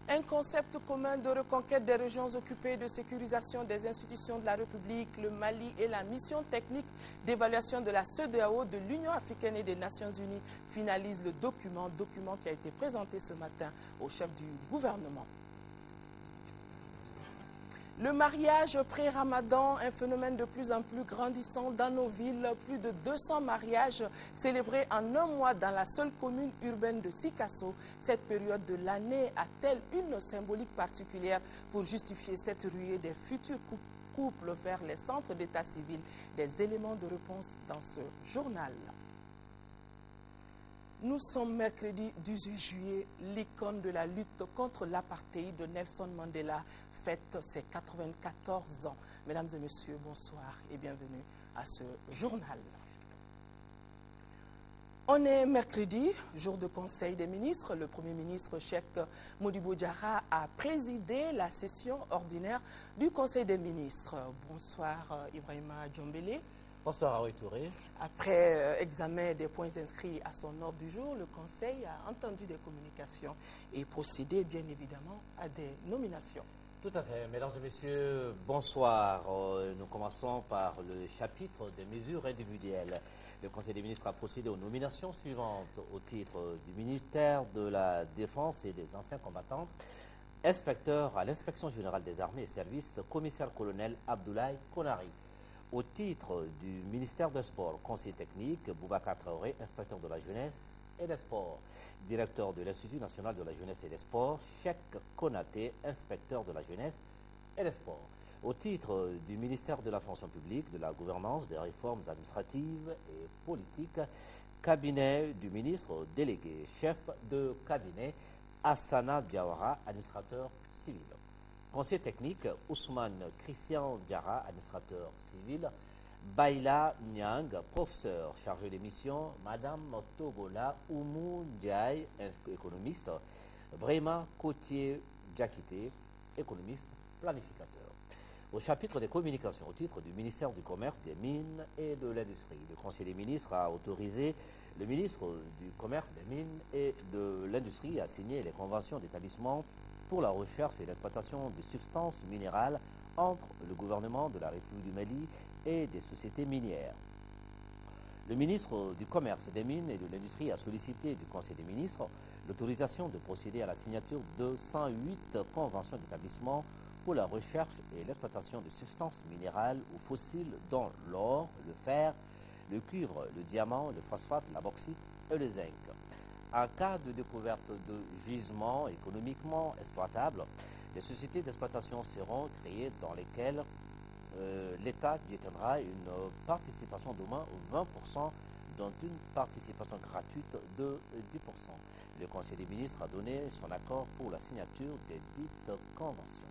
Un concept commun de reconquête des régions occupées, de sécurisation des institutions de la République, le Mali et la mission technique d'évaluation de la CEDEAO, de l'Union africaine et des Nations unies finalisent le document qui a été présenté ce matin au chef du gouvernement. Le mariage pré-Ramadan, un phénomène de plus en plus grandissant dans nos villes. Plus de 200 mariages célébrés en un mois dans la seule commune urbaine de Sikasso. Cette période de l'année a-t-elle une symbolique particulière pour justifier cette ruée des futurs couples vers les centres d'état civil? Des éléments de réponse dans ce journal. Nous sommes mercredi 18 juillet, l'icône de la lutte contre l'apartheid de Nelson Mandela fête ses 94 ans. Mesdames et messieurs, bonsoir et bienvenue à ce journal. On est mercredi, jour de conseil des ministres. Le Premier ministre Cheikh Modibo Diarra a présidé la session ordinaire du Conseil des ministres. Bonsoir Ibrahima Djombele. Bonsoir Aroui Touré. Après examen des points inscrits à son ordre du jour, le Conseil a entendu des communications et procédé bien évidemment à des nominations. Tout à fait. Mesdames et messieurs, bonsoir. Nous commençons par le chapitre des mesures individuelles. Le Conseil des ministres a procédé aux nominations suivantes au titre du ministère de la Défense et des anciens combattants. Inspecteur à l'Inspection générale des armées et services, commissaire-colonel Abdoulaye Konari. Au titre du ministère des Sports, conseiller technique, Boubacar Traoré, inspecteur de la jeunesse et des sports. Directeur de l'Institut national de la jeunesse et des sports, Cheikh Konaté, inspecteur de la jeunesse et des sports. Au titre du ministère de la fonction publique, de la gouvernance, des réformes administratives et politiques, cabinet du ministre délégué, chef de cabinet, Hassana Diawara, administrateur civil. Conseiller technique, Ousmane Christian Diarra, administrateur civil. Baila Nyang, professeur chargé des missions. Madame Togola Oumou Ndiaye, économiste. Brema Cotier Diakité, économiste planificateur. Au chapitre des communications, au titre du ministère du Commerce, des Mines et de l'Industrie, le Conseil des ministres a autorisé le ministre du Commerce, des Mines et de l'Industrie à signer les conventions d'établissement pour la recherche et l'exploitation des substances minérales entre le gouvernement de la République du Mali et des sociétés minières. Le ministre du Commerce, des Mines et de l'Industrie a sollicité du Conseil des ministres l'autorisation de procéder à la signature de 108 conventions d'établissement pour la recherche et l'exploitation de substances minérales ou fossiles dont l'or, le fer, le cuivre, le diamant, le phosphate, la bauxite et le zinc. En cas de découverte de gisements économiquement exploitables, les sociétés d'exploitation seront créées dans lesquelles l'État détiendra une participation d'au moins 20%, dont une participation gratuite de 10%. Le Conseil des ministres a donné son accord pour la signature des dites conventions.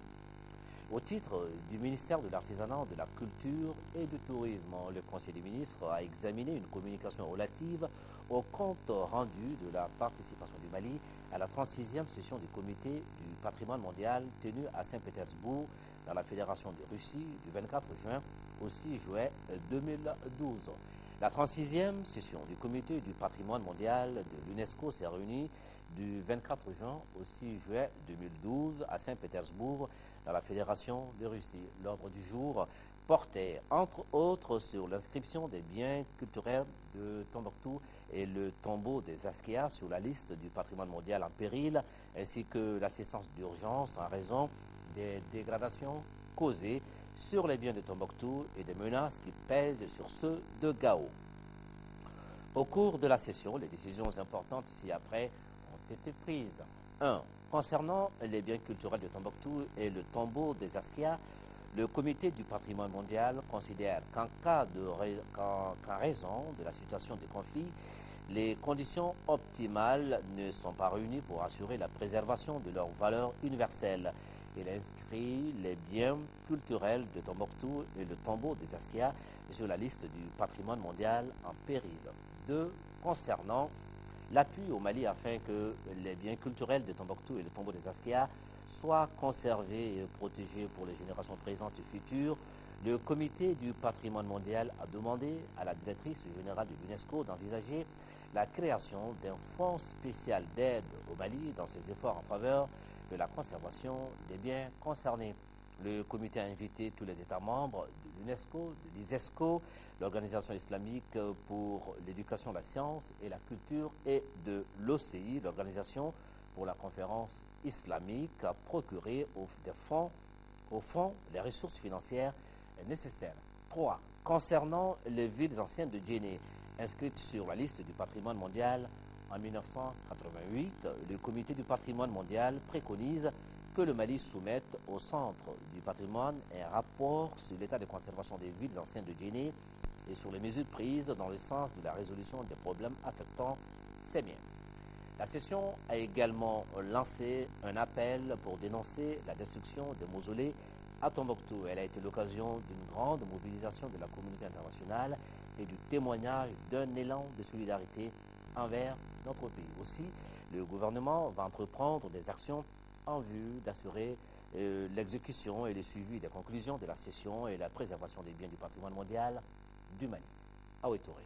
Au titre du ministère de l'Artisanat, de la Culture et du Tourisme, le Conseil des ministres a examiné une communication relative au compte rendu de la participation du Mali à la 36e session du Comité du patrimoine mondial tenue à Saint-Pétersbourg dans la Fédération de Russie du 24 juin au 6 juillet 2012. La 36e session du Comité du patrimoine mondial de l'UNESCO s'est réunie du 24 juin au 6 juillet 2012 à Saint-Pétersbourg dans la Fédération de Russie. L'ordre du jour portait, entre autres, sur l'inscription des biens culturels de Tombouctou et le tombeau des Askia sur la liste du patrimoine mondial en péril, ainsi que l'assistance d'urgence en raison des dégradations causées sur les biens de Tombouctou et des menaces qui pèsent sur ceux de Gao. Au cours de la session, les décisions importantes ci-après ont été prises. 1. Concernant les biens culturels de Tombouctou et le tombeau des Askia, le Comité du patrimoine mondial considère qu'en raison de la situation de conflit, les conditions optimales ne sont pas réunies pour assurer la préservation de leurs valeurs universelles. Il inscrit les biens culturels de Tombouctou et le tombeau des Askia sur la liste du patrimoine mondial en péril. 2. Concernant l'appui au Mali afin que les biens culturels de Tombouctou et le tombeau des Askia soient conservés et protégés pour les générations présentes et futures, le Comité du patrimoine mondial a demandé à la directrice générale de l'UNESCO d'envisager la création d'un fonds spécial d'aide au Mali dans ses efforts en faveur de la conservation des biens concernés. Le comité a invité tous les États membres de l'UNESCO, de l'ISESCO, l'Organisation islamique pour l'éducation, la science et la culture, et de l'OCI, l'Organisation pour la conférence islamique, à procurer au fond les ressources financières nécessaires. 3. Concernant les villes anciennes de Djenné, inscrites sur la liste du patrimoine mondial en 1988, le comité du patrimoine mondial préconise que le Mali soumette au centre du patrimoine un rapport sur l'état de conservation des villes anciennes de Djenné et sur les mesures prises dans le sens de la résolution des problèmes affectant ces biens. La session a également lancé un appel pour dénoncer la destruction des mausolées à Tombouctou. Elle a été l'occasion d'une grande mobilisation de la communauté internationale et du témoignage d'un élan de solidarité envers notre pays. Aussi, le gouvernement va entreprendre des actions en vue d'assurer l'exécution et le suivi des conclusions de la session et la préservation des biens du patrimoine mondial du Mali. Aoué Touré.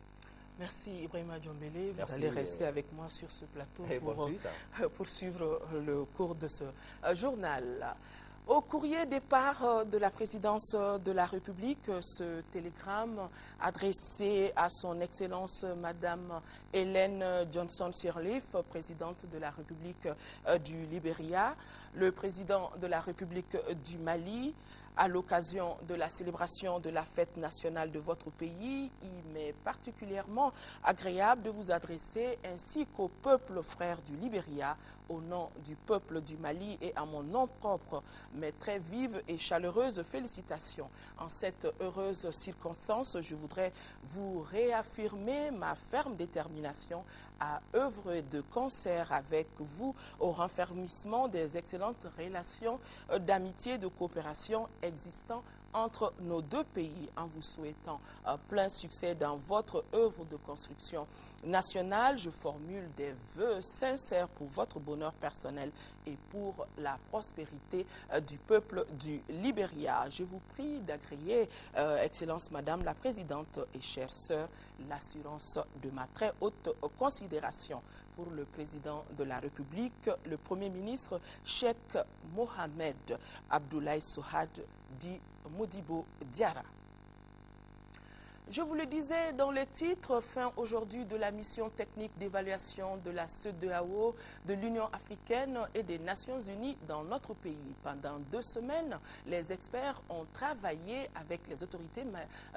Merci Ibrahima Djombélé. Vous allez rester avec moi sur ce plateau pour suivre le cours de ce journal. Au courrier départ de la présidence de la République, ce télégramme adressé à son Excellence Madame Ellen Johnson Sirleaf, présidente de la République du Libéria, le président de la République du Mali, à l'occasion de la célébration de la fête nationale de votre pays, il m'est particulièrement agréable de vous adresser ainsi qu'au peuple frère du Libéria, au nom du peuple du Mali et à mon nom propre, mes très vives et chaleureuses félicitations. En cette heureuse circonstance, je voudrais vous réaffirmer ma ferme détermination à œuvrer de concert avec vous au renfermissement des excellentes relations d'amitié et de coopération existant entre nos deux pays, en vous souhaitant plein succès dans votre œuvre de construction nationale. Je formule des vœux sincères pour votre bonheur personnel et pour la prospérité du peuple du Libéria. Je vous prie d'agréer, Excellence Madame la Présidente et chère sœur, l'assurance de ma très haute considération pour le président de la République, le Premier ministre Cheikh Mohamed Abdoulaye Souhad dit Modibo Diarra. Je vous le disais dans les titres, fin aujourd'hui de la mission technique d'évaluation de la CEDEAO, de l'Union africaine et des Nations unies dans notre pays. Pendant 2 semaines, les experts ont travaillé avec les autorités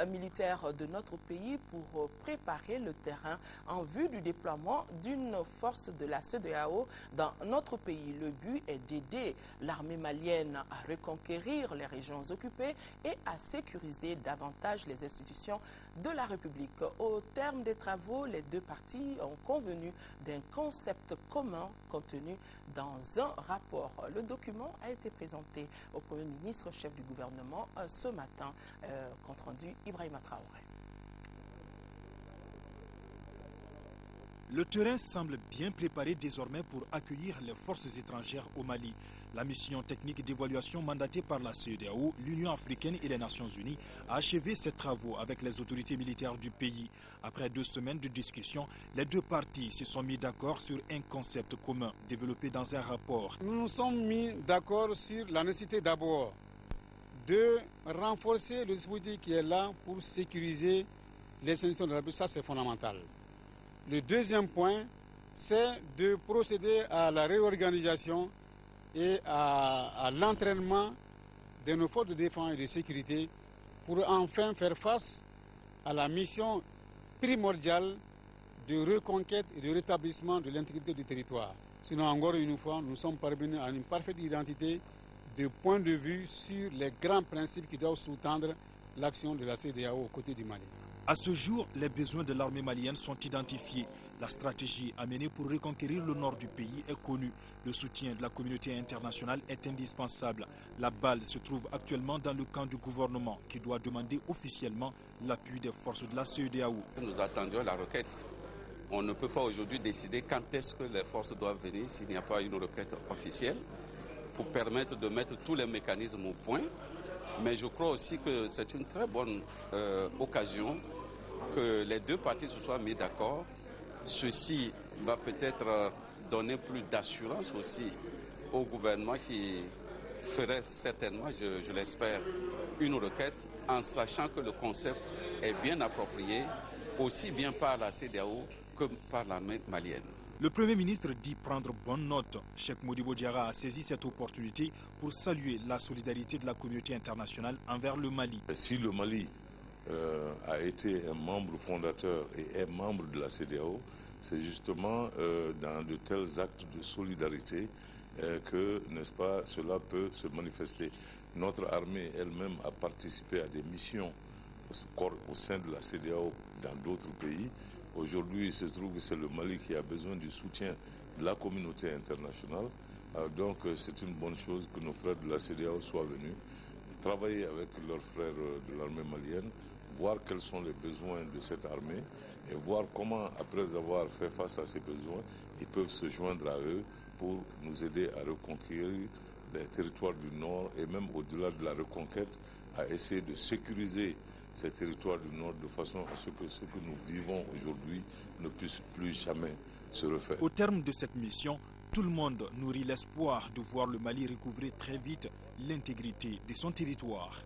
militaires de notre pays pour préparer le terrain en vue du déploiement d'une force de la CEDEAO dans notre pays. Le but est d'aider l'armée malienne à reconquérir les régions occupées et à sécuriser davantage les institutions de la République. Au terme des travaux, les deux parties ont convenu d'un concept commun contenu dans un rapport. Le document a été présenté au Premier ministre, chef du gouvernement, ce matin, compte rendu Ibrahima Traoré. Le terrain semble bien préparé désormais pour accueillir les forces étrangères au Mali. La mission technique d'évaluation mandatée par la CEDEAO, l'Union africaine et les Nations unies a achevé ses travaux avec les autorités militaires du pays. Après 2 semaines de discussion, les deux parties se sont mis d'accord sur un concept commun développé dans un rapport. Nous nous sommes mis d'accord sur la nécessité d'abord de renforcer le dispositif qui est là pour sécuriser les institutions de la République. Ça, c'est fondamental. Le deuxième point, c'est de procéder à la réorganisation et à l'entraînement de nos forces de défense et de sécurité pour enfin faire face à la mission primordiale de reconquête et de rétablissement de l'intégrité du territoire. Sinon, encore une fois, nous sommes parvenus à une parfaite identité de point de vue sur les grands principes qui doivent sous-tendre l'action de la CEDEAO aux côtés du Mali. À ce jour, les besoins de l'armée malienne sont identifiés. La stratégie à mener pour reconquérir le nord du pays est connue. Le soutien de la communauté internationale est indispensable. La balle se trouve actuellement dans le camp du gouvernement qui doit demander officiellement l'appui des forces de la CEDEAO. Nous attendions la requête. On ne peut pas aujourd'hui décider quand est-ce que les forces doivent venir s'il n'y a pas une requête officielle pour permettre de mettre tous les mécanismes au point. Mais je crois aussi que c'est une très bonne occasion que les deux parties se soient mis d'accord. Ceci va peut-être donner plus d'assurance aussi au gouvernement qui ferait certainement, je l'espère, une requête en sachant que le concept est bien approprié aussi bien par la CEDEAO que par l'armée malienne. Le Premier ministre dit prendre bonne note. Cheikh Modibo Diarra a saisi cette opportunité pour saluer la solidarité de la communauté internationale envers le Mali. Si le Mali a été un membre fondateur et est membre de la CEDEAO, c'est justement dans de tels actes de solidarité que, n'est-ce pas, cela peut se manifester. Notre armée elle-même a participé à des missions au sein de la CEDEAO dans d'autres pays. Aujourd'hui, il se trouve que c'est le Mali qui a besoin du soutien de la communauté internationale. Donc, c'est une bonne chose que nos frères de la CEDEAO soient venus travailler avec leurs frères de l'armée malienne, voir quels sont les besoins de cette armée et voir comment, après avoir fait face à ces besoins, ils peuvent se joindre à eux pour nous aider à reconquérir les territoires du Nord et même au-delà de la reconquête, à essayer de sécuriser ces territoires du Nord de façon à ce que ce que nous vivons aujourd'hui ne puisse plus jamais se refaire. Au terme de cette mission, tout le monde nourrit l'espoir de voir le Mali recouvrer très vite l'intégrité de son territoire.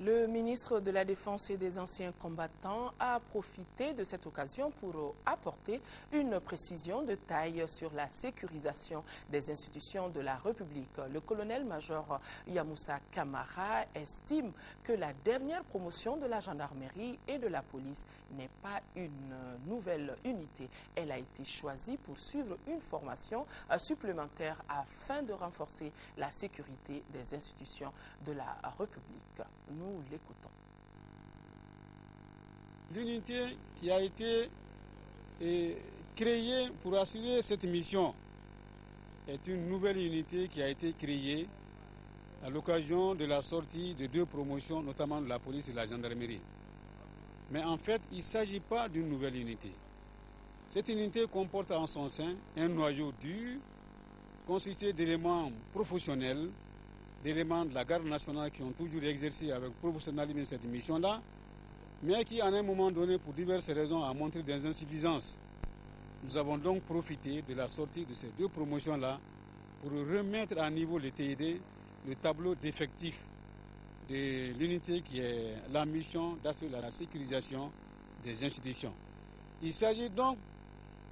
Le ministre de la Défense et des anciens combattants a profité de cette occasion pour apporter une précision de taille sur la sécurisation des institutions de la République. Le colonel-major Yamoussa Kamara estime que la dernière promotion de la gendarmerie et de la police n'est pas une nouvelle unité. Elle a été choisie pour suivre une formation supplémentaire afin de renforcer la sécurité des institutions de la République. Nous l'écoutons. L'unité qui a été créée pour assurer cette mission est une nouvelle unité qui a été créée à l'occasion de la sortie de 2 promotions, notamment de la police et de la gendarmerie. Mais en fait, il ne s'agit pas d'une nouvelle unité. Cette unité comporte en son sein un noyau dur constitué d'éléments professionnels, d'éléments de la garde nationale qui ont toujours exercé avec professionnalisme cette mission-là, mais qui, à un moment donné, pour diverses raisons, a montré des insuffisances. Nous avons donc profité de la sortie de ces 2 promotions-là pour remettre à niveau le TID, le tableau d'effectifs de l'unité qui est la mission d'assurer la sécurisation des institutions. Il s'agit donc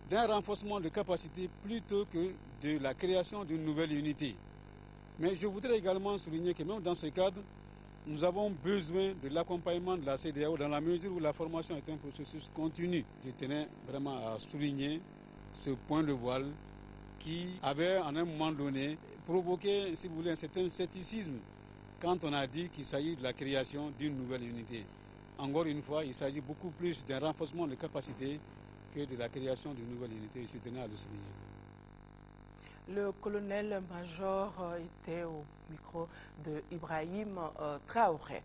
d'un renforcement de capacité plutôt que de la création d'une nouvelle unité. Mais je voudrais également souligner que même dans ce cadre, nous avons besoin de l'accompagnement de la CEDEAO dans la mesure où la formation est un processus continu. Je tenais vraiment à souligner ce point de voile qui avait, à un moment donné, provoqué, si vous voulez, un certain scepticisme quand on a dit qu'il s'agit de la création d'une nouvelle unité. Encore une fois, il s'agit beaucoup plus d'un renforcement de capacité que de la création d'une nouvelle unité. Je tenais à le souligner. Le colonel-major était au micro de Ibrahim Traoré.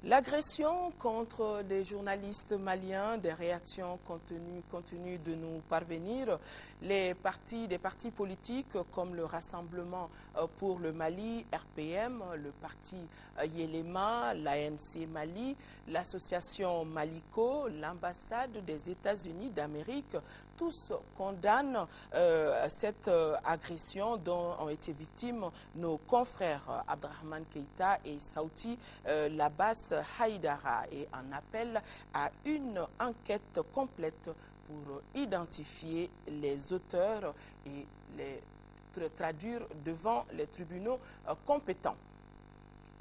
L'agression contre des journalistes maliens, des réactions continuent de nous parvenir. Des partis politiques comme le Rassemblement pour le Mali, RPM, le parti Yelema, l'ANC Mali, l'association Malico, l'ambassade des États-Unis d'Amérique, tous condamnent cette agression dont ont été victimes nos confrères Abdrahman Keïta et Saouti Labas Haïdara et en appelle à une enquête complète pour identifier les auteurs et les traduire devant les tribunaux compétents.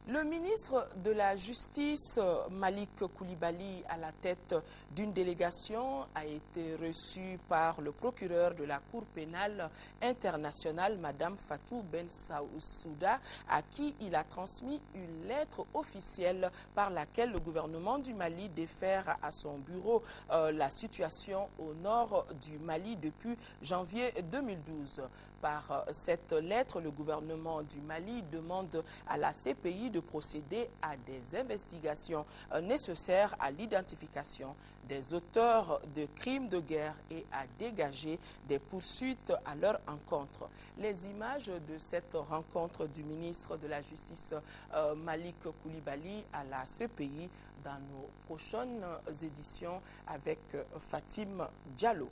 Le ministre de la Justice, Malik Koulibaly, à la tête d'une délégation, a été reçu par le procureur de la Cour pénale internationale, Mme Fatou Ben Saouda, à qui il a transmis une lettre officielle par laquelle le gouvernement du Mali défère à son bureau la situation au nord du Mali depuis janvier 2012. Par cette lettre, le gouvernement du Mali demande à la CPI de procéder à des investigations nécessaires à l'identification des auteurs de crimes de guerre et à dégager des poursuites à leur encontre. Les images de cette rencontre du ministre de la Justice Malik Koulibaly à la CPI dans nos prochaines éditions avec Fatim Diallo.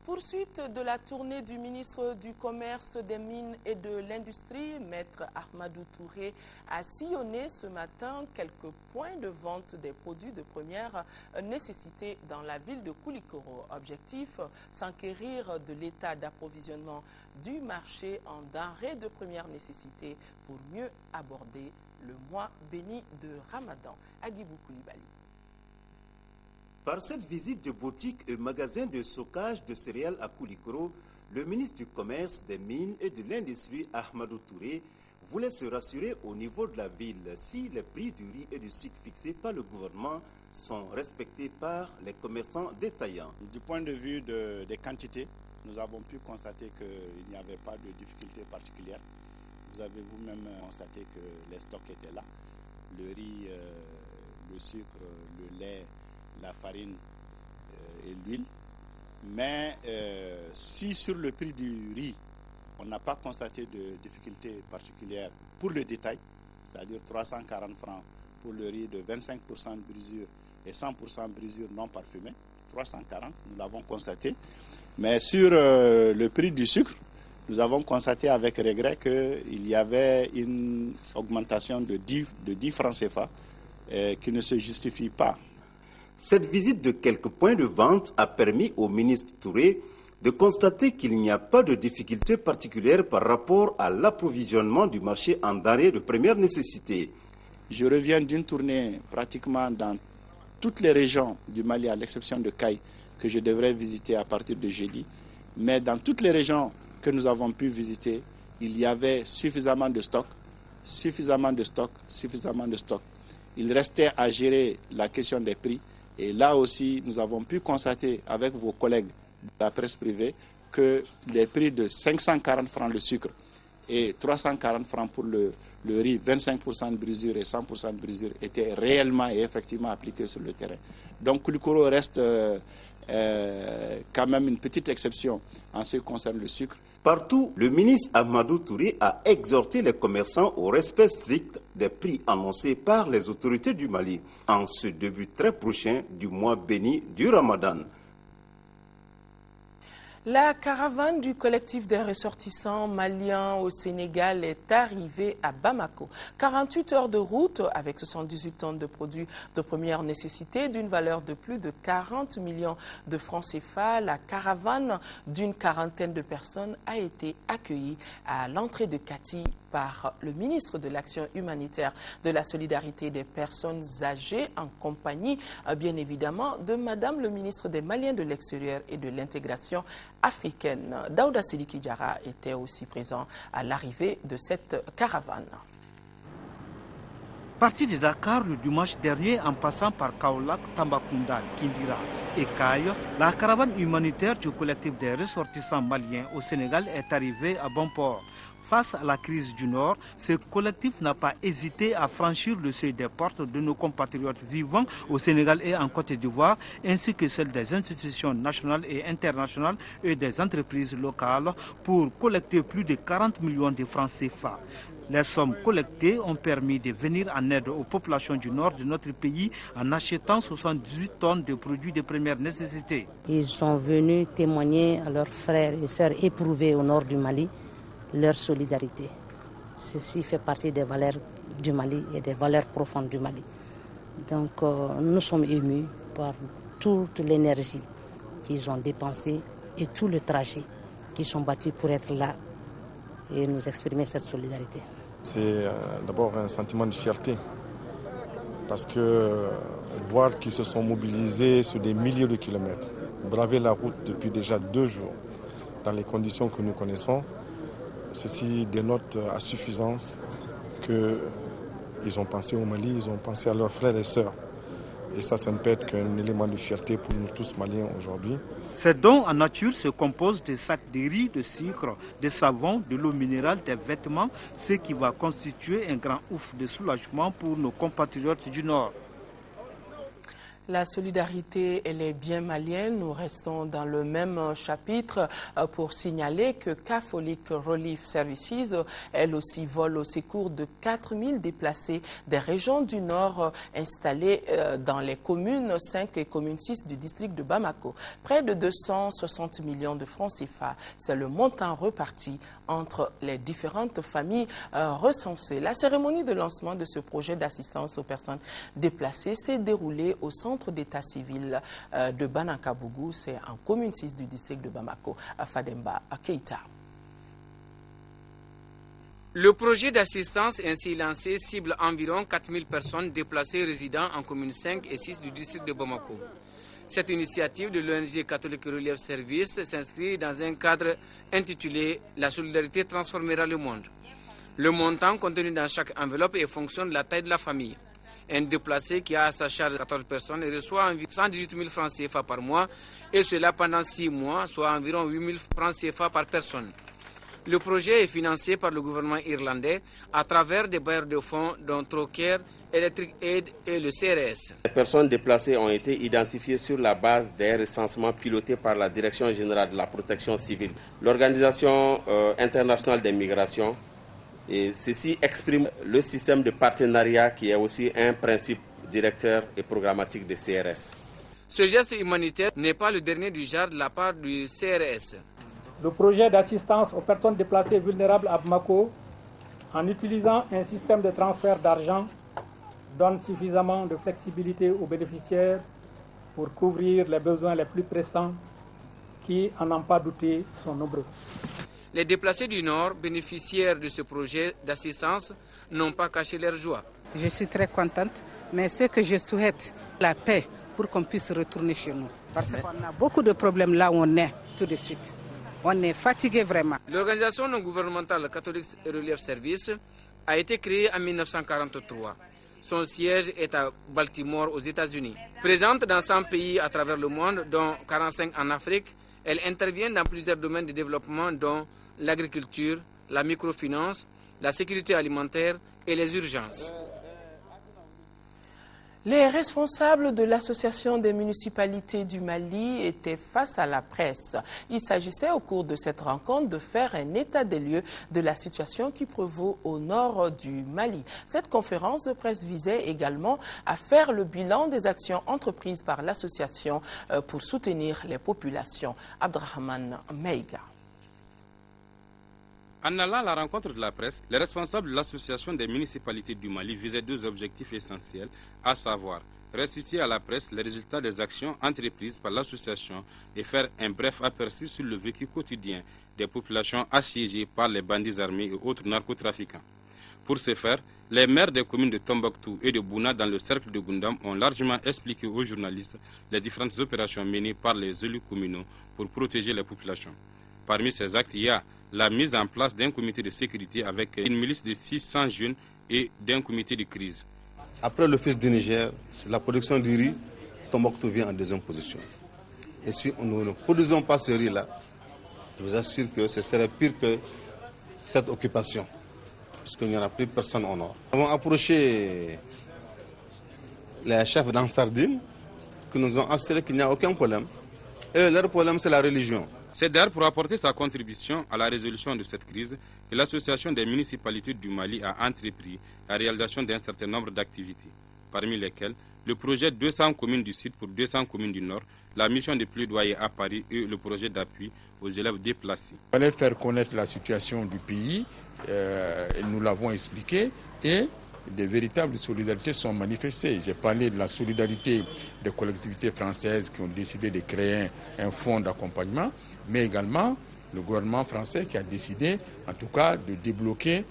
Poursuite de la tournée du ministre du Commerce, des Mines et de l'Industrie, Maître Ahmadou Touré, a sillonné ce matin quelques points de vente des produits de première nécessité dans la ville de Koulikoro. Objectif, s'enquérir de l'état d'approvisionnement du marché en denrées de première nécessité pour mieux aborder le mois béni de Ramadan. Agibou Koulibaly. Par cette visite de boutique et magasin de stockage de céréales à Koulikoro, le ministre du Commerce, des Mines et de l'Industrie, Ahmadou Touré, voulait se rassurer au niveau de la ville si les prix du riz et du sucre fixés par le gouvernement sont respectés par les commerçants détaillants. Du point de vue des quantités, nous avons pu constater qu'il n'y avait pas de difficultés particulières. Vous avez vous-même constaté que les stocks étaient là. Le riz, le sucre, le lait, la farine et l'huile. Mais si sur le prix du riz, on n'a pas constaté de difficultés particulières pour le détail, c'est-à-dire 340 francs pour le riz de 25% de brisure et 100% brisure non parfumée, 340, nous l'avons constaté. Mais sur le prix du sucre, nous avons constaté avec regret qu'il y avait une augmentation de 10 francs CFA qui ne se justifie pas. Cette visite de quelques points de vente a permis au ministre Touré de constater qu'il n'y a pas de difficultés particulières par rapport à l'approvisionnement du marché en denrées de première nécessité. Je reviens d'une tournée pratiquement dans toutes les régions du Mali, à l'exception de Kaï, que je devrais visiter à partir de jeudi. Mais dans toutes les régions que nous avons pu visiter, il y avait suffisamment de stock, suffisamment de stock, suffisamment de stock. Il restait à gérer la question des prix. Et là aussi, nous avons pu constater avec vos collègues de la presse privée que les prix de 540 francs le sucre et 340 francs pour le riz, 25% de brisure et 100% de brisure étaient réellement et effectivement appliqués sur le terrain. Donc Koulikoro reste quand même une petite exception en ce qui concerne le sucre. Partout, le ministre Ahmadou Touré a exhorté les commerçants au respect strict des prix annoncés par les autorités du Mali en ce début très prochain du mois béni du Ramadan. La caravane du collectif des ressortissants maliens au Sénégal est arrivée à Bamako. 48 heures de route avec 78 tonnes de produits de première nécessité d'une valeur de plus de 40 millions de francs CFA. La caravane d'une quarantaine de personnes a été accueillie à l'entrée de Kati par le ministre de l'Action humanitaire, de la solidarité des personnes âgées, en compagnie, bien évidemment, de Madame le ministre des Maliens de l'extérieur et de l'intégration africaine. Daouda Sidiki Diarra était aussi présent à l'arrivée de cette caravane. Parti de Dakar le dimanche dernier en passant par Kaolack, Tambacounda, Kindira et Kayo, la caravane humanitaire du collectif des ressortissants maliens au Sénégal est arrivée à bon port. Face à la crise du Nord, ce collectif n'a pas hésité à franchir le seuil des portes de nos compatriotes vivant au Sénégal et en Côte d'Ivoire, ainsi que celles des institutions nationales et internationales et des entreprises locales pour collecter plus de 40 millions de francs CFA. Les sommes collectées ont permis de venir en aide aux populations du nord de notre pays en achetant 78 tonnes de produits de première nécessité. Ils sont venus témoigner à leurs frères et sœurs éprouvés au nord du Mali leur solidarité. Ceci fait partie des valeurs du Mali et des valeurs profondes du Mali. Donc nous sommes émus par toute l'énergie qu'ils ont dépensée et tout le trajet qu'ils sont battus pour être là et nous exprimer cette solidarité. C'est d'abord un sentiment de fierté parce que voir qu'ils se sont mobilisés sur des milliers de kilomètres, braver la route depuis déjà 2 jours dans les conditions que nous connaissons, ceci dénote à suffisance qu'ils ont pensé au Mali, ils ont pensé à leurs frères et sœurs. Et ça ne peut être qu'un élément de fierté pour nous tous Maliens aujourd'hui. Ces dons en nature se composent de sacs de riz, de sucre, de savon, de l'eau minérale, des vêtements, ce qui va constituer un grand ouf de soulagement pour nos compatriotes du Nord. La solidarité, elle est bien malienne. Nous restons dans le même chapitre pour signaler que Catholic Relief Services, elle aussi vole au secours de 4000 déplacés des régions du Nord installés dans les communes 5 et communes 6 du district de Bamako. Près de 260 millions de francs CFA. C'est le montant reparti entre les différentes familles recensées. La cérémonie de lancement de ce projet d'assistance aux personnes déplacées s'est déroulée au centre d'état civil de Banankabougou, c'est en commune 6 du district de Bamako, à Fademba, à Keita. Le projet d'assistance ainsi lancé cible environ 4000 personnes déplacées résidant en commune 5 et 6 du district de Bamako. Cette initiative de l'ONG Catholic Relief Service s'inscrit dans un cadre intitulé « La solidarité transformera le monde ». Le montant contenu dans chaque enveloppe est fonction de la taille de la famille. Un déplacé qui a à sa charge 14 personnes reçoit environ 118 000 francs CFA par mois et cela pendant 6 mois, soit environ 8 000 francs CFA par personne. Le projet est financé par le gouvernement irlandais à travers des bailleurs de fonds dont Trocare, Electric Aid et le CRS. Les personnes déplacées ont été identifiées sur la base des recensements pilotés par la Direction générale de la protection civile, l'Organisation internationale des migrations. Et ceci exprime le système de partenariat qui est aussi un principe directeur et programmatique des CRS. Ce geste humanitaire n'est pas le dernier du genre de la part du CRS. Le projet d'assistance aux personnes déplacées vulnérables à Bamako, en utilisant un système de transfert d'argent, donne suffisamment de flexibilité aux bénéficiaires pour couvrir les besoins les plus pressants qui, à n'en pas douter, sont nombreux. Les déplacés du Nord, bénéficiaires de ce projet d'assistance, n'ont pas caché leur joie. Je suis très contente, mais ce que je souhaite, la paix pour qu'on puisse retourner chez nous. Parce qu'on a beaucoup de problèmes là où on est tout de suite. On est fatigué vraiment. L'organisation non gouvernementale Catholic Relief Service a été créée en 1943. Son siège est à Baltimore, aux États-Unis. Présente dans 100 pays à travers le monde, dont 45 en Afrique, elle intervient dans plusieurs domaines de développement, dont l'agriculture, la microfinance, la sécurité alimentaire et les urgences. Les responsables de l'Association des municipalités du Mali étaient face à la presse. Il s'agissait au cours de cette rencontre de faire un état des lieux de la situation qui prévaut au nord du Mali. Cette conférence de presse visait également à faire le bilan des actions entreprises par l'association pour soutenir les populations. Abdrahman Meiga. En allant à la rencontre de la presse, les responsables de l'Association des municipalités du Mali visaient deux objectifs essentiels, à savoir restituer à la presse les résultats des actions entreprises par l'association et faire un bref aperçu sur le vécu quotidien des populations assiégées par les bandits armés et autres narcotrafiquants. Pour ce faire, les maires des communes de Tombouctou et de Bouna dans le cercle de Goundam ont largement expliqué aux journalistes les différentes opérations menées par les élus communaux pour protéger les populations. Parmi ces actes, il y a la mise en place d'un comité de sécurité avec une milice de 600 jeunes et d'un comité de crise. Après le fils du Niger, sur la production du riz, Tombouctou vient en deuxième position. Et si nous ne produisons pas ce riz-là, je vous assure que ce serait pire que cette occupation, puisqu'il n'y en a plus personne au nord. Nous avons approché les chefs d'Ansardine, qui nous ont assuré qu'il n'y a aucun problème. Et leur problème, c'est la religion. C'est d'ailleurs pour apporter sa contribution à la résolution de cette crise que l'Association des municipalités du Mali a entrepris la réalisation d'un certain nombre d'activités, parmi lesquelles le projet 200 communes du Sud pour 200 communes du Nord, la mission de plaidoyer à Paris et le projet d'appui aux élèves déplacés. Il fallait faire connaître la situation du pays, nous l'avons expliqué, et des véritables solidarités sont manifestées. J'ai parlé de la solidarité des collectivités françaises qui ont décidé de créer un fonds d'accompagnement, mais également le gouvernement français qui a décidé, en tout cas, de débloquer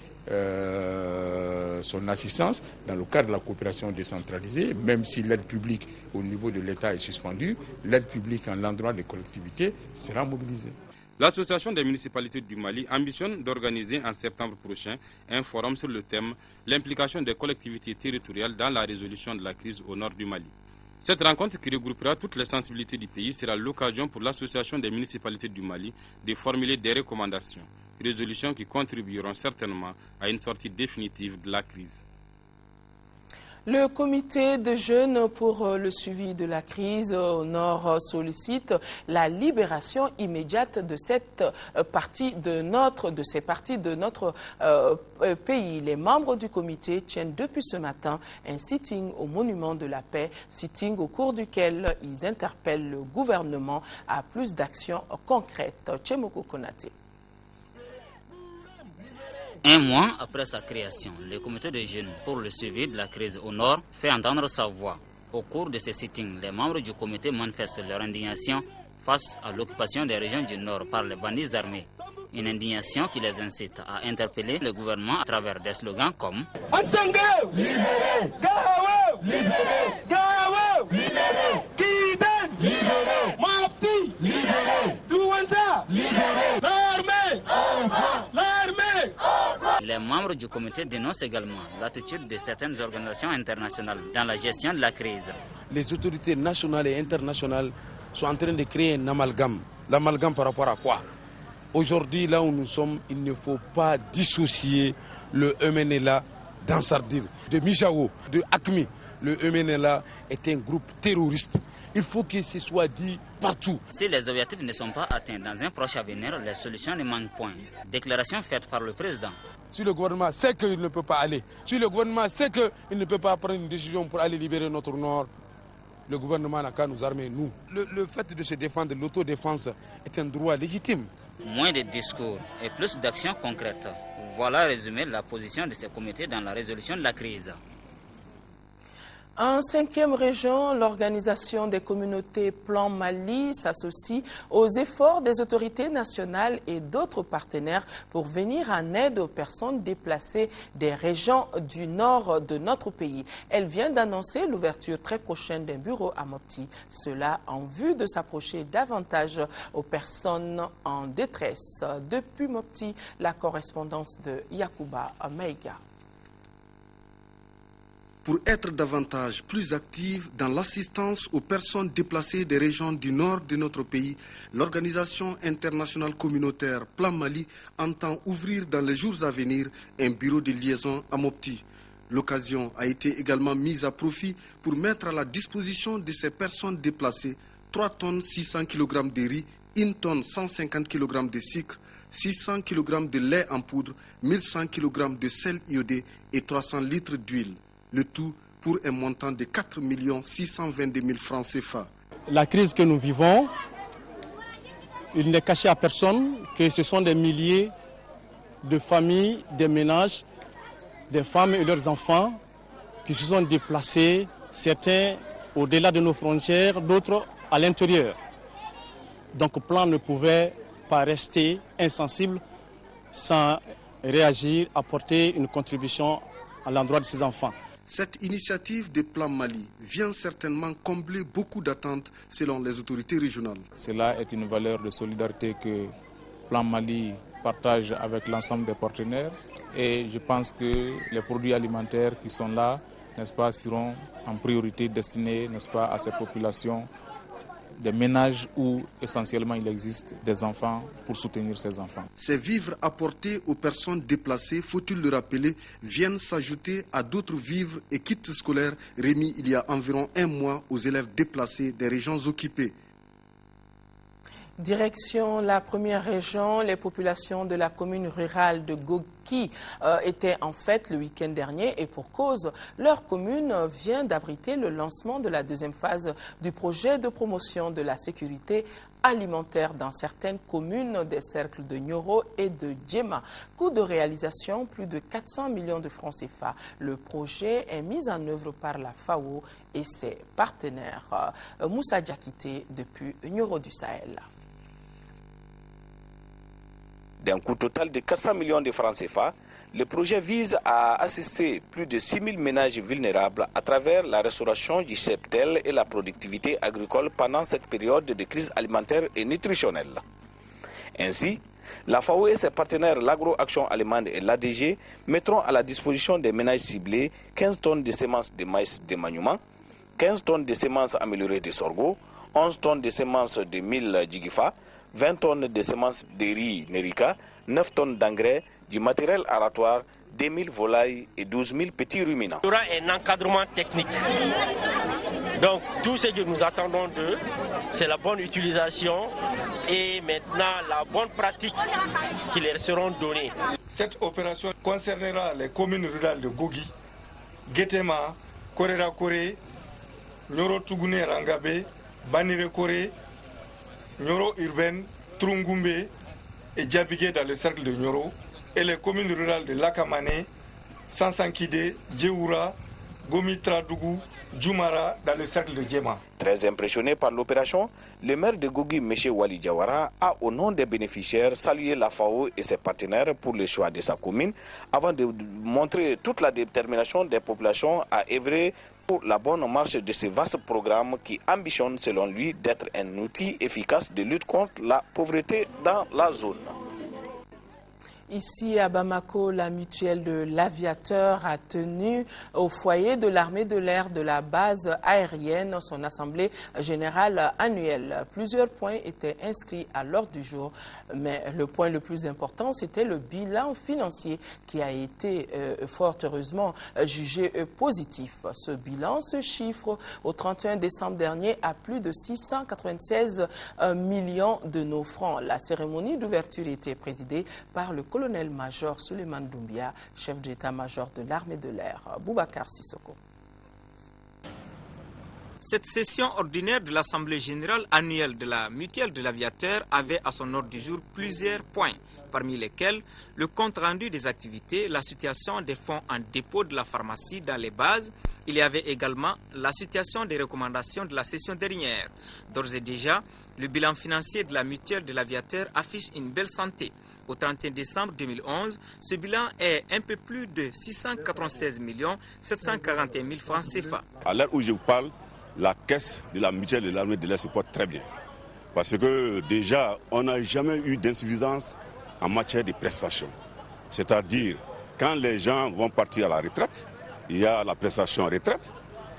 son assistance dans le cadre de la coopération décentralisée, même si l'aide publique au niveau de l'État est suspendue, l'aide publique à l'endroit des collectivités sera mobilisée. L'Association des municipalités du Mali ambitionne d'organiser en septembre prochain un forum sur le thème « L'implication des collectivités territoriales dans la résolution de la crise au nord du Mali ». Cette rencontre qui regroupera toutes les sensibilités du pays sera l'occasion pour l'Association des municipalités du Mali de formuler des recommandations, résolutions qui contribueront certainement à une sortie définitive de la crise. Le comité de jeunes pour le suivi de la crise au Nord sollicite la libération immédiate de cette partie de notre pays. Les membres du comité tiennent depuis ce matin un sitting au Monument de la Paix, sitting au cours duquel ils interpellent le gouvernement à plus d'actions concrètes. Tchemoko Konate. Un mois après sa création, le comité de jeunes pour le suivi de la crise au Nord fait entendre sa voix. Au cours de ces sittings, les membres du comité manifestent leur indignation face à l'occupation des régions du Nord par les bandits armés. Une indignation qui les incite à interpeller le gouvernement à travers des slogans comme Assangé, libéré, Gahawa, libéré, Gahawa, libéré, Kiden, libéré, Mapti, libéré, Douanza, libéré, l'armée, l'armée. Les membres du comité dénoncent également l'attitude de certaines organisations internationales dans la gestion de la crise. Les autorités nationales et internationales sont en train de créer un amalgame. L'amalgame par rapport à quoi? Aujourd'hui, là où nous sommes, il ne faut pas dissocier le MNLA d'Ansardir, de Mijao, de Acmi. Le MNLA est un groupe terroriste. Il faut que ce soit dit partout. Si les objectifs ne sont pas atteints dans un proche avenir, les solutions ne manquent point. Déclaration faite par le président. Si le gouvernement sait qu'il ne peut pas aller, si le gouvernement sait qu'il ne peut pas prendre une décision pour aller libérer notre Nord, le gouvernement n'a qu'à nous armer, nous. Le fait de se défendre, l'autodéfense, est un droit légitime. Moins de discours et plus d'actions concrètes. Voilà résumé la position de ces comités dans la résolution de la crise. En 5e région, l'organisation des communautés Plan Mali s'associe aux efforts des autorités nationales et d'autres partenaires pour venir en aide aux personnes déplacées des régions du nord de notre pays. Elle vient d'annoncer l'ouverture très prochaine d'un bureau à Mopti. Cela en vue de s'approcher davantage aux personnes en détresse. Depuis Mopti, la correspondance de Yacouba Maïga. Pour être davantage plus active dans l'assistance aux personnes déplacées des régions du nord de notre pays, l'organisation internationale communautaire Plan Mali entend ouvrir dans les jours à venir un bureau de liaison à Mopti. L'occasion a été également mise à profit pour mettre à la disposition de ces personnes déplacées 3 tonnes 600 kg de riz, 1 tonne 150 kg de sucre, 600 kg de lait en poudre, 1100 kg de sel iodé et 300 litres d'huile. Le tout pour un montant de 4 622 000 francs CFA. La crise que nous vivons, il n'est caché à personne que ce sont des milliers de familles, des ménages, des femmes et leurs enfants qui se sont déplacés, certains au-delà de nos frontières, d'autres à l'intérieur. Donc le plan ne pouvait pas rester insensible sans réagir, apporter une contribution à l'endroit de ces enfants. Cette initiative de Plan Mali vient certainement combler beaucoup d'attentes selon les autorités régionales. Cela est une valeur de solidarité que Plan Mali partage avec l'ensemble des partenaires et je pense que les produits alimentaires qui sont là, n'est-ce pas, seront en priorité destinés, n'est-ce pas, à ces populations, des ménages où essentiellement il existe des enfants pour soutenir ces enfants. Ces vivres apportés aux personnes déplacées, faut-il le rappeler, viennent s'ajouter à d'autres vivres et kits scolaires remis il y a environ 1 mois aux élèves déplacés des régions occupées. Direction la première région, les populations de la commune rurale de Goki étaient en fête le week-end dernier et pour cause, leur commune vient d'abriter le lancement de la 2e phase du projet de promotion de la sécurité alimentaire dans certaines communes des cercles de Nyoro et de Djema. Coût de réalisation, plus de 400 millions de francs CFA. Le projet est mis en œuvre par la FAO et ses partenaires. Moussa Diakité depuis Nyoro du Sahel. D'un coût total de 400 millions de francs CFA, le projet vise à assister plus de 6 000 ménages vulnérables à travers la restauration du cheptel et la productivité agricole pendant cette période de crise alimentaire et nutritionnelle. Ainsi, la FAO et ses partenaires l'Agro-Action Allemande et l'ADG mettront à la disposition des ménages ciblés 15 tonnes de semences de maïs de maniement, 15 tonnes de semences améliorées de sorgho, 11 tonnes de semences de mil Jigifa, 20 tonnes de semences de riz Nerika, 9 tonnes d'engrais, du matériel aratoire, 2 000 volailles et 12 000 petits ruminants. Il y aura un encadrement technique. Donc tout ce que nous attendons d'eux, c'est la bonne utilisation et maintenant la bonne pratique qui leur seront données. Cette opération concernera les communes rurales de Gogi, Guetema, Korera Kore, Nyoro Tugune Rangabe, Banire Kore, Nyoro Urbaine, Trungumbe et Djabigé dans le cercle de Nyoro, et les communes rurales de Lakamane, Sansankide, Djeoura, Gomi-Tradougou, Djoumara dans le cercle de Djema. Très impressionné par l'opération, le maire de Gogi, M. Wali Diawara, a au nom des bénéficiaires salué la FAO et ses partenaires pour le choix de sa commune, avant de montrer toute la détermination des populations à œuvrer pour la bonne marche de ce vaste programme qui ambitionne selon lui d'être un outil efficace de lutte contre la pauvreté dans la zone. Ici à Bamako, la mutuelle de l'aviateur a tenu au foyer de l'armée de l'air de la base aérienne son assemblée générale annuelle. Plusieurs points étaient inscrits à l'ordre du jour, mais le point le plus important, c'était le bilan financier qui a été fort heureusement jugé positif. Ce bilan se chiffre au 31 décembre dernier à plus de 696 millions de nos francs. La cérémonie d'ouverture était présidée par le colonel-major Suleiman Doumbia, chef d'état-major de l'armée de l'air. Boubacar Sissoko. Cette session ordinaire de l'Assemblée générale annuelle de la mutuelle de l'aviateur avait à son ordre du jour plusieurs points, parmi lesquels le compte-rendu des activités, la situation des fonds en dépôt de la pharmacie dans les bases. Il y avait également la situation des recommandations de la session dernière. D'ores et déjà, le bilan financier de la mutuelle de l'aviateur affiche une belle santé. Au 31 décembre 2011, ce bilan est un peu plus de 696 741 000 francs CFA. À l'heure où je vous parle, la caisse de la mutuelle de l'armée de l'air se porte très bien. Parce que déjà, on n'a jamais eu d'insuffisance en matière de prestations. C'est-à-dire, quand les gens vont partir à la retraite, il y a la prestation retraite.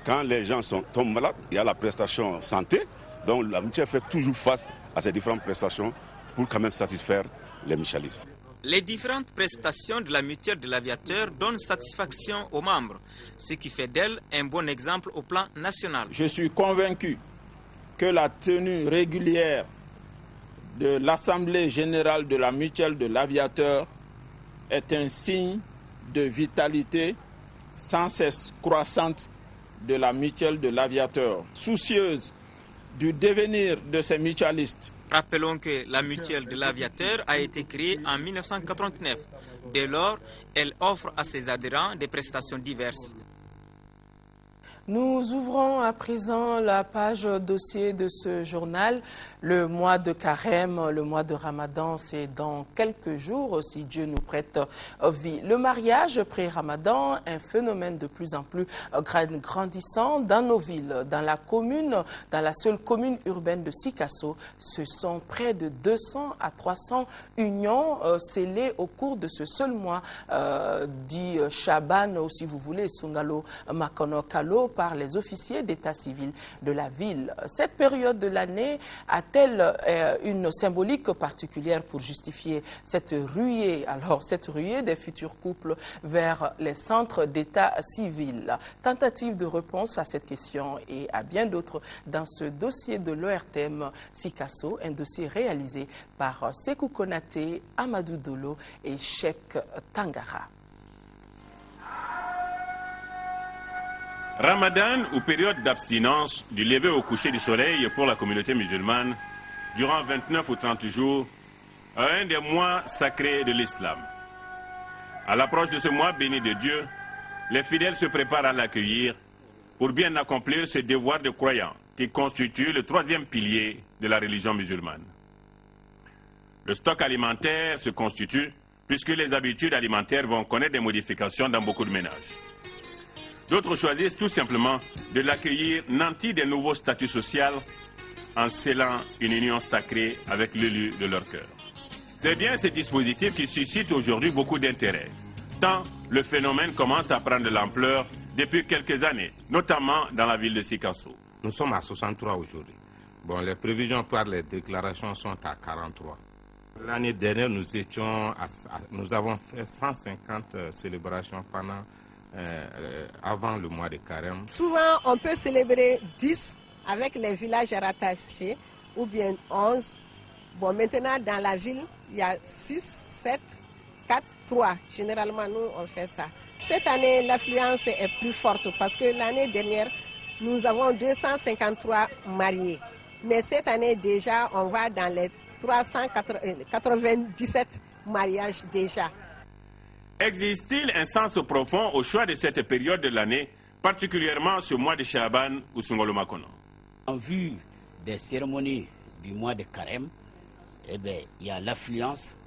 Quand les gens tombent malades, il y a la prestation santé. Donc la mutuelle fait toujours face à ces différentes prestations pour quand même satisfaire les mutualistes. Les différentes prestations de la mutuelle de l'aviateur donnent satisfaction aux membres, ce qui fait d'elle un bon exemple au plan national. Je suis convaincu que la tenue régulière de l'Assemblée générale de la mutuelle de l'aviateur est un signe de vitalité sans cesse croissante de la mutuelle de l'aviateur, soucieuse du devenir de ces mutualistes. Rappelons que la mutuelle de l'aviateur a été créée en 1989. Dès lors, elle offre à ses adhérents des prestations diverses. Nous ouvrons à présent la page dossier de ce journal. Le mois de Carême, le mois de Ramadan, c'est dans quelques jours, si Dieu nous prête vie. Le mariage pré-Ramadan, un phénomène de plus en plus grandissant dans nos villes. Dans la seule commune urbaine de Sikasso, ce sont près de 200 à 300 unions scellées au cours de ce seul mois, dit Chaban, ou si vous voulez, Sungalo Makono Kalo, par les officiers d'état civil de la ville. Cette période de l'année a-t-elle une symbolique particulière pour justifier cette ruée, cette ruée des futurs couples vers les centres d'état civil? Tentative de réponse à cette question et à bien d'autres dans ce dossier de l'ORTM Sikasso, un dossier réalisé par Sekou Konaté, Amadou Dolo et Cheikh Tangara. Ramadan ou période d'abstinence du lever au coucher du soleil pour la communauté musulmane durant 29 ou 30 jours est un des mois sacrés de l'islam. À l'approche de ce mois béni de Dieu, les fidèles se préparent à l'accueillir pour bien accomplir ce devoir de croyant qui constitue le troisième pilier de la religion musulmane. Le stock alimentaire se constitue puisque les habitudes alimentaires vont connaître des modifications dans beaucoup de ménages. D'autres choisissent tout simplement de l'accueillir nanti des nouveaux statuts sociaux en scellant une union sacrée avec l'élu de leur cœur. C'est bien ce dispositif qui suscite aujourd'hui beaucoup d'intérêt, tant le phénomène commence à prendre de l'ampleur depuis quelques années, notamment dans la ville de Sikasso. Nous sommes à 63 aujourd'hui. Bon, les prévisions par les déclarations sont à 43. L'année dernière, nous avons fait 150 célébrations avant le mois de carême. Souvent, on peut célébrer 10 avec les villages rattachés, ou bien 11. Bon, maintenant, dans la ville, il y a 6, 7, 4, 3. Généralement, nous, on fait ça. Cette année, l'affluence est plus forte parce que l'année dernière, nous avons 253 mariés. Mais cette année, déjà, on va dans les 397 mariages déjà. Existe-t-il un sens profond au choix de cette période de l'année, particulièrement ce mois de Chaban ou Sungolo Makono? En vue des cérémonies du mois de Carême, il y a l'affluence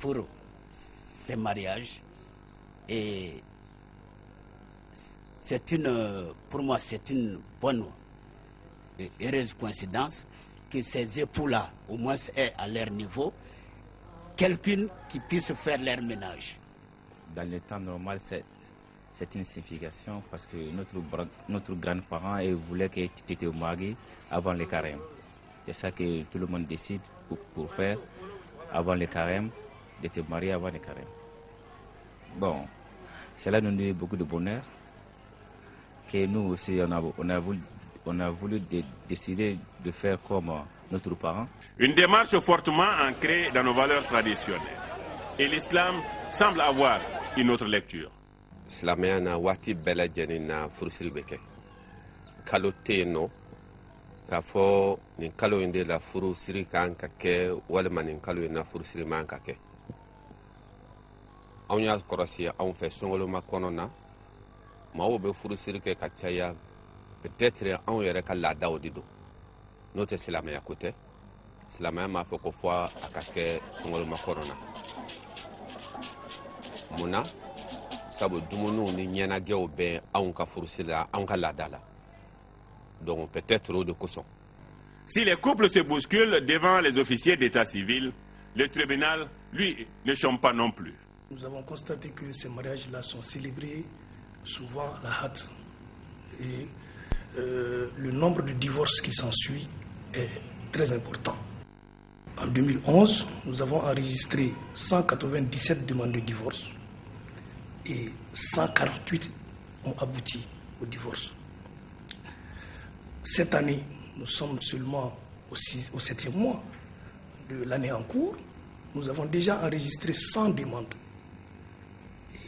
pour ces mariages. Et pour moi, c'est une bonne et heureuse coïncidence que ces époux-là, au moins, aient à leur niveau quelqu'un qui puisse faire leur ménage. Dans le temps normal, c'est une signification parce que notre grand-parent voulait que tu te maries avant le carême. C'est ça que tout le monde décide pour faire avant le carême, de te marier avant le carême. Bon, cela nous donne beaucoup de bonheur, que nous aussi, on a voulu décider de faire comme notre parent. Une démarche fortement ancrée dans nos valeurs traditionnelles. Et l'islam semble avoir une autre lecture. Silamɛya waati bɛɛ lajɛlen na furusiri bɛ kɛ. Kalo tɛ yen nɔ k'a fɔ nin kalo in de la furusiri kan ka kɛ walima nin kalo in na furusiri man ka kɛ. Anw y'a kɔlɔsi anw fɛ sunkalomakɔnɔ kɔnɔ na maaw bɛ furusiri kɛ ka caya peut-être anw yɛrɛ ka laadaw de don n'o tɛ silamɛya ko tɛ silamɛya m'a fɔ ko fɔ a ka kɛ sunkalomakɔnɔ kɔnɔ na mun na sabu dumuniw ni ɲɛnajɛw bɛ anw ka furusiri la anw ka laada la donc peut-être o de kosɔn. Si les couples se bousculent devant les officiers d'état civil, le tribunal, lui, ne chôme pas non plus. Nous avons constaté que ces mariages-là sont célébrés souvent à la hâte. Et le nombre de divorces qui s'ensuit est très important. En 2011, nous avons enregistré 197 demandes de divorce et 148 ont abouti au divorce. Cette année, nous sommes seulement au 7e mois de l'année en cours. Nous avons déjà enregistré 100 demandes.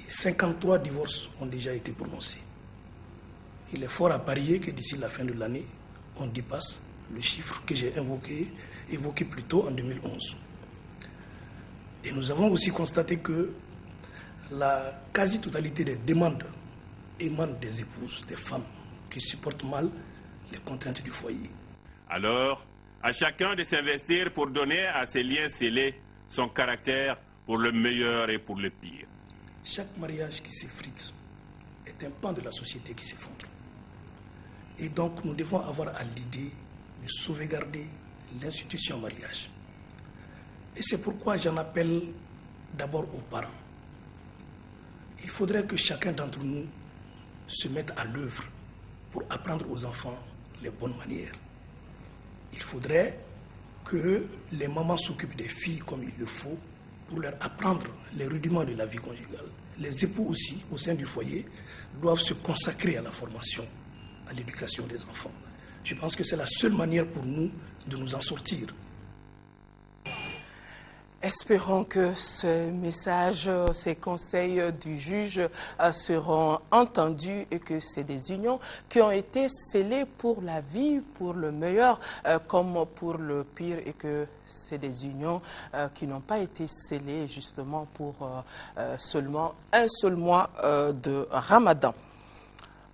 53 divorces ont déjà été prononcés. Il est fort à parier que d'ici la fin de l'année, on dépasse le chiffre que j'ai évoqué plus tôt en 2011. Et nous avons aussi constaté que la quasi-totalité des demandes émanent des épouses, des femmes qui supportent mal les contraintes du foyer. Alors, à chacun de s'investir pour donner à ces liens scellés son caractère pour le meilleur et pour le pire. Chaque mariage qui s'effrite est un pan de la société qui s'effondre. Et donc, nous devons avoir à l'idée de sauvegarder l'institution mariage. Et c'est pourquoi j'en appelle d'abord aux parents. Il faudrait que chacun d'entre nous se mette à l'œuvre pour apprendre aux enfants les bonnes manières. Il faudrait que les mamans s'occupent des filles comme il le faut pour leur apprendre les rudiments de la vie conjugale. Les époux aussi, au sein du foyer, doivent se consacrer à la formation, à l'éducation des enfants. Je pense que c'est la seule manière pour nous de nous en sortir. Espérons que ce message, ces conseils du juge seront entendus et que c'est des unions qui ont été scellées pour la vie, pour le meilleur comme pour le pire, et que c'est des unions qui n'ont pas été scellées justement pour seulement un seul mois de Ramadan.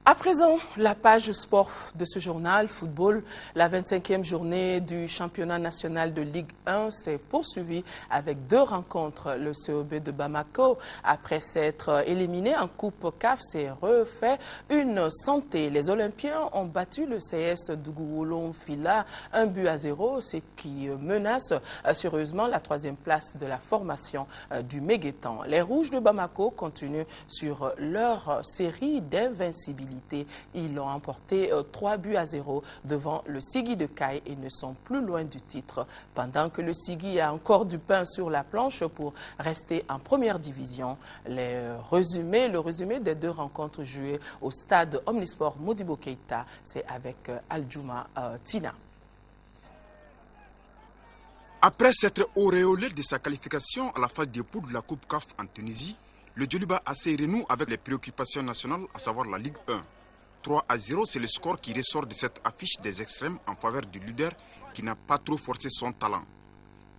À présent, la page sport de ce journal, football, la 25e journée du championnat national de Ligue 1 s'est poursuivie avec 2 rencontres. Le COB de Bamako, après s'être éliminé en Coupe CAF, s'est refait une santé. Les Olympiens ont battu le CS Dougouolon Fila 1-0, ce qui menace sérieusement la 3e place de la formation du Méguétan. Les Rouges de Bamako continuent sur leur série d'invincibilité. qualité. Ils ont emporté 3-0 devant le Sigui de Caille et ne sont plus loin du titre. Pendant que le Sigui a encore du pain sur la planche pour rester en première division. Le résumé des 2 rencontres jouées au stade Omnisport Modibo Keïta, c'est avec Aldjouma Tina. Après s'être auréolé de sa qualification à la phase des poules de la Coupe CAF en Tunisie, le Djoliba AC renoue avec les préoccupations nationales, à savoir la Ligue 1. 3-0, c'est le score qui ressort de cette affiche des extrêmes en faveur du leader qui n'a pas trop forcé son talent.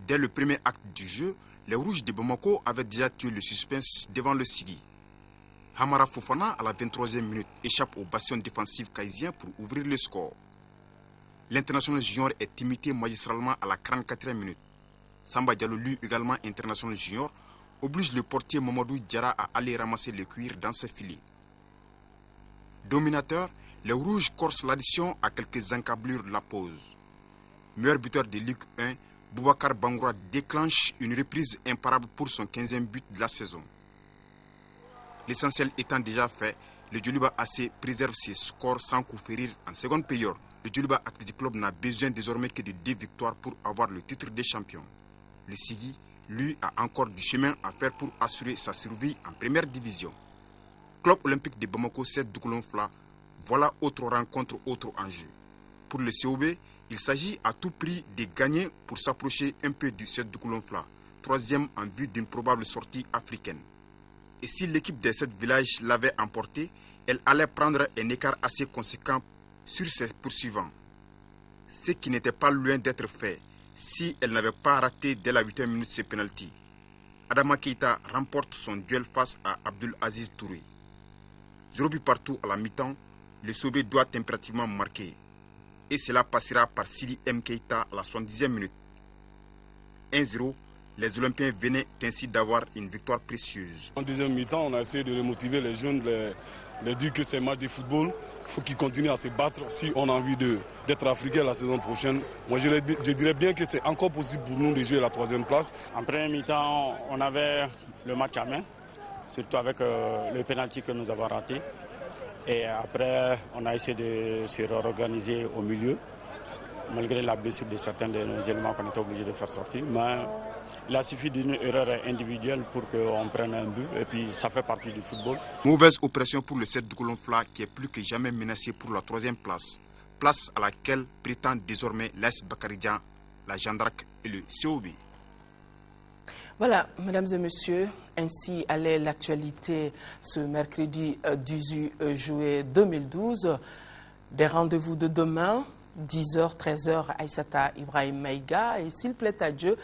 Dès le premier acte du jeu, les Rouges de Bamako avaient déjà tué le suspense devant le Sigui. Hamara Fofana, à la 23e minute, échappe au bastion défensif kaysien pour ouvrir le score. L'international junior est imité magistralement à la 44e minute. Samba Diallo, lui également international junior, oblige le portier Mamadou Diarra à aller ramasser le cuir dans ses filets. Dominateur, les Rouges corsent l'addition à quelques encablures de la pause. Meilleur buteur de Ligue 1, Boubacar Bangoura déclenche une reprise imparable pour son 15e but de la saison. L'essentiel étant déjà fait, le Djoliba AC préserve ses scores sans coup férir en seconde période. Le Djoliba Athletic Club n'a besoin désormais que de 2 victoires pour avoir le titre de champion. Le Sigui, lui, a encore du chemin à faire pour assurer sa survie en première division. Club olympique de Bamako 7 Doukoulon-Fla, voilà autre rencontre, autre enjeu. Pour le COB, il s'agit à tout prix de gagner pour s'approcher un peu du 7 Doukoulon-Fla, 3e en vue d'une probable sortie africaine. Et si l'équipe des 7 villages l'avait emporté, elle allait prendre un écart assez conséquent sur ses poursuivants. Ce qui n'était pas loin d'être fait si elle n'avait pas raté dès la 8e minute ses pénaltys. Adama Keïta remporte son duel face à Abdul Aziz Touré. 0 but partout à la mi-temps, le Sobé doit impérativement marquer. Et cela passera par Sidi M. Keïta à la 70e minute. 1-0, les Olympiens venaient ainsi d'avoir une victoire précieuse. En deuxième mi-temps, on a essayé de remotiver les jeunes, les dire que c'est un match de football. Il faut qu'ils continuent à se battre si on a envie d'être africain la saison prochaine. Moi, je dirais bien que c'est encore possible pour nous de jouer la 3e place. En première mi-temps, on avait le match à main, surtout avec le pénalty que nous avons raté. Et après, on a essayé de se réorganiser au milieu, malgré la blessure de certains de nos éléments qu'on était obligé de faire sortir. Mais il a suffi d'une erreur individuelle pour qu'on prenne un but, et puis ça fait partie du football. Mauvaise opération pour le 7 Doukoulon-Fla qui est plus que jamais menacé pour la 3e place. Place à laquelle prétend désormais l'AS Bakaridjan, la Jeanne d'Arc et le COB. Voilà, mesdames et messieurs, ainsi allait l'actualité ce mercredi 18 juillet 2012. Des rendez-vous de demain, 10h, 13h, Aïssata Ibrahim Maïga. Et s'il plaît à Dieu,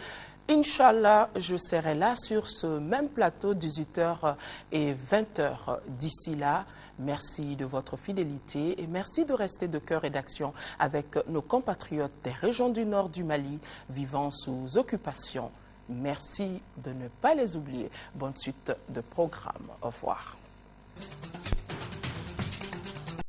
Inch'Allah, je serai là sur ce même plateau, 18h et 20h. D'ici là, merci de votre fidélité et merci de rester de cœur et d'action avec nos compatriotes des régions du nord du Mali vivant sous occupation. Merci de ne pas les oublier. Bonne suite de programme. Au revoir.